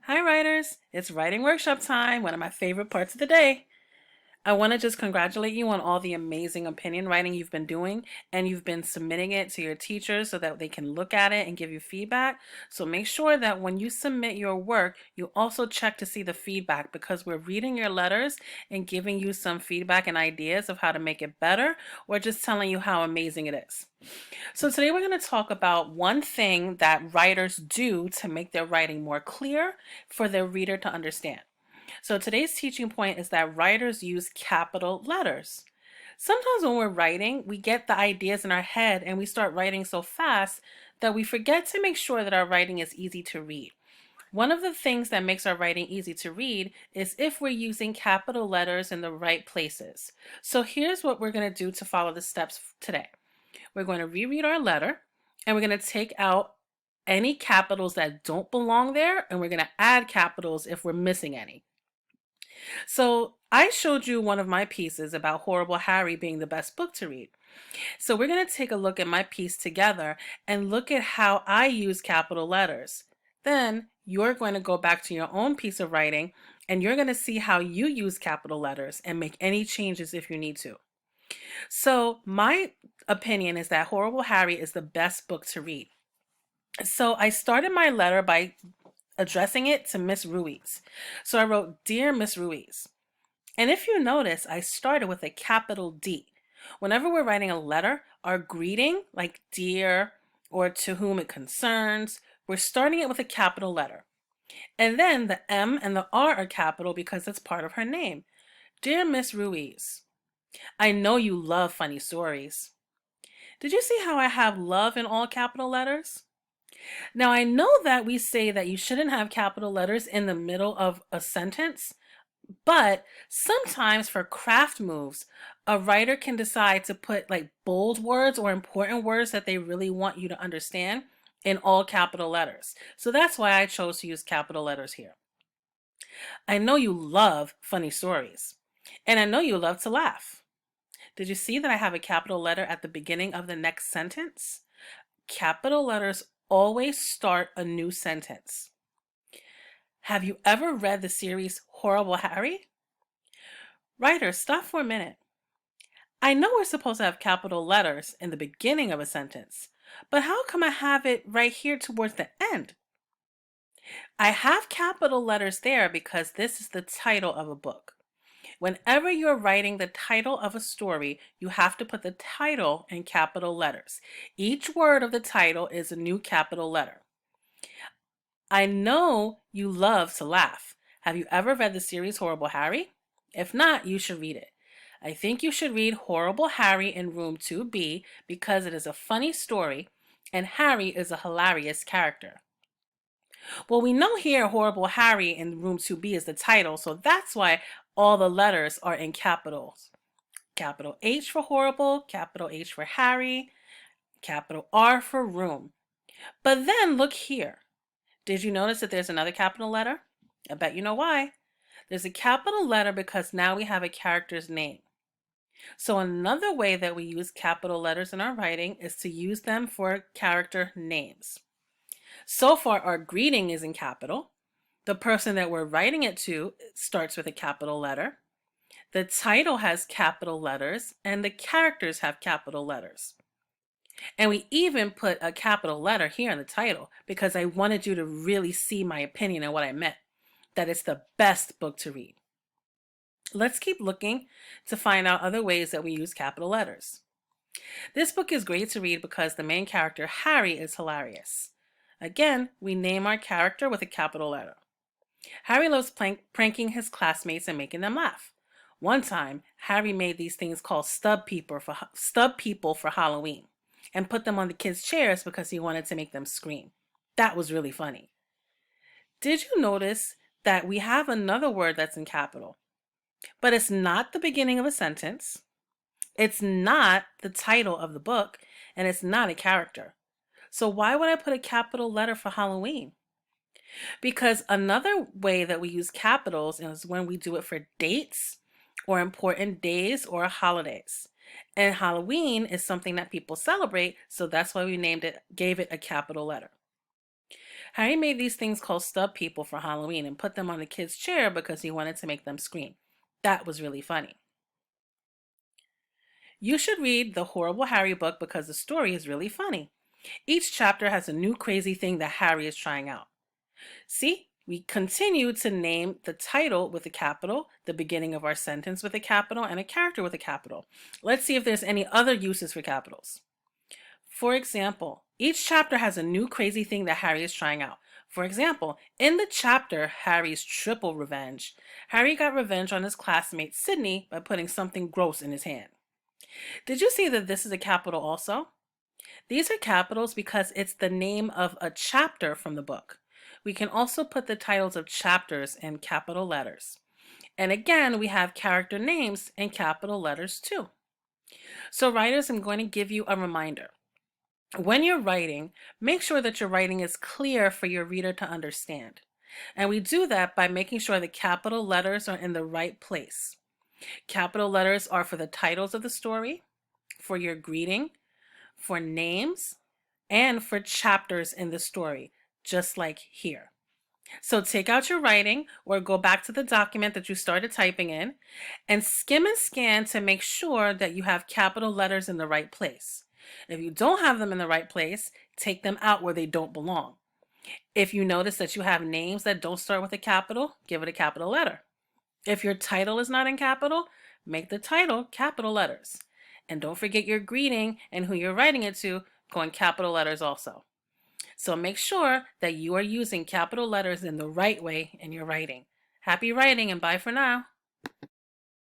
Hi, writers! It's writing workshop time, one of my favorite parts of the day. I want to just congratulate you on all the amazing opinion writing you've been doing, and you've been submitting it to your teachers so that they can look at it and give you feedback. So make sure that when you submit your work, you also check to see the feedback because we're reading your letters and giving you some feedback and ideas of how to make it better, or just telling you how amazing it is. So today we're going to talk about one thing that writers do to make their writing more clear for their reader to understand. So today's teaching point is that writers use capital letters. Sometimes when we're writing, we get the ideas in our head and we start writing so fast that we forget to make sure that our writing is easy to read. One of the things that makes our writing easy to read is if we're using capital letters in the right places. So here's what we're going to do to follow the steps today. We're going to reread our letter and we're going to take out any capitals that don't belong there, and we're going to add capitals if we're missing any. So I showed you one of my pieces about Horrible Harry being the best book to read. So we're going to take a look at my piece together and look at how I use capital letters. Then you're going to go back to your own piece of writing and you're going to see how you use capital letters and make any changes if you need to. So my opinion is that Horrible Harry is the best book to read. So I started my letter by addressing it to Miss Ruiz. So I wrote, "Dear Miss Ruiz." And if you notice, I started with a capital D. Whenever we're writing a letter, our greeting, like dear or to whom it concerns, we're starting it with a capital letter. And then the M and the R are capital because it's part of her name. Dear Miss Ruiz, I know you love funny stories. Did you see how I have love in all capital letters? Now I know that we say that you shouldn't have capital letters in the middle of a sentence, but sometimes for craft moves, a writer can decide to put like bold words or important words that they really want you to understand in all capital letters. So that's why I chose to use capital letters here. I know you love funny stories, and I know you love to laugh. Did you see that I have a capital letter at the beginning of the next sentence? Capital letters always start a new sentence. Have you ever read the series Horrible Harry? Writers, stop for a minute. I know we're supposed to have capital letters in the beginning of a sentence, but how come I have it right here towards the end? I have capital letters there because this is the title of a book. Whenever you're writing the title of a story, you have to put the title in capital letters. Each word of the title is a new capital letter. I know you love to laugh. Have you ever read the series Horrible Harry? If not, you should read it. I think you should read Horrible Harry in Room 2B because it is a funny story and Harry is a hilarious character. Well, we know here Horrible Harry in Room 2B is the title, so that's why all the letters are in capitals. Capital H for Horrible, capital H for Harry, capital R for Room. But then look here. Did you notice that there's another capital letter? I bet you know why. There's a capital letter because now we have a character's name. So another way that we use capital letters in our writing is to use them for character names. So far, our greeting is in capital. The person that we're writing it to starts with a capital letter. The title has capital letters and the characters have capital letters. And we even put a capital letter here in the title because I wanted you to really see my opinion and what I meant, that it's the best book to read. Let's keep looking to find out other ways that we use capital letters. This book is great to read because the main character, Harry, is hilarious. Again, we name our character with a capital letter. Harry loves pranking his classmates and making them laugh. One time, Harry made these things called stub people for Halloween and put them on the kids' chairs because he wanted to make them scream. That was really funny. Did you notice that we have another word that's in capital, but it's not the beginning of a sentence, it's not the title of the book, and it's not a character. So why would I put a capital letter for Halloween? Because another way that we use capitals is when we do it for dates or important days or holidays. And Halloween is something that people celebrate, so that's why we gave it a capital letter. Harry made these things called stub people for Halloween and put them on the kid's chair because he wanted to make them scream. That was really funny. You should read the Horrible Harry book because the story is really funny. Each chapter has a new crazy thing that Harry is trying out. See, we continue to name the title with a capital, the beginning of our sentence with a capital, and a character with a capital. Let's see if there's any other uses for capitals. For example, each chapter has a new crazy thing that Harry is trying out. For example, in the chapter Harry's Triple Revenge, Harry got revenge on his classmate Sydney by putting something gross in his hand. Did you see that this is a capital also? These are capitals because it's the name of a chapter from the book. We can also put the titles of chapters in capital letters. And again, we have character names in capital letters too. So writers, I'm going to give you a reminder. When you're writing, make sure that your writing is clear for your reader to understand. And we do that by making sure the capital letters are in the right place. Capital letters are for the titles of the story, for your greeting, for names, and for chapters in the story, just like here. So take out your writing or go back to the document that you started typing in and skim and scan to make sure that you have capital letters in the right place. If you don't have them in the right place, take them out where they don't belong. If you notice that you have names that don't start with a capital, give it a capital letter. If your title is not in capital, make the title capital letters. And don't forget your greeting and who you're writing it to go in capital letters also. So make sure that you are using capital letters in the right way in your writing. Happy writing and bye for now.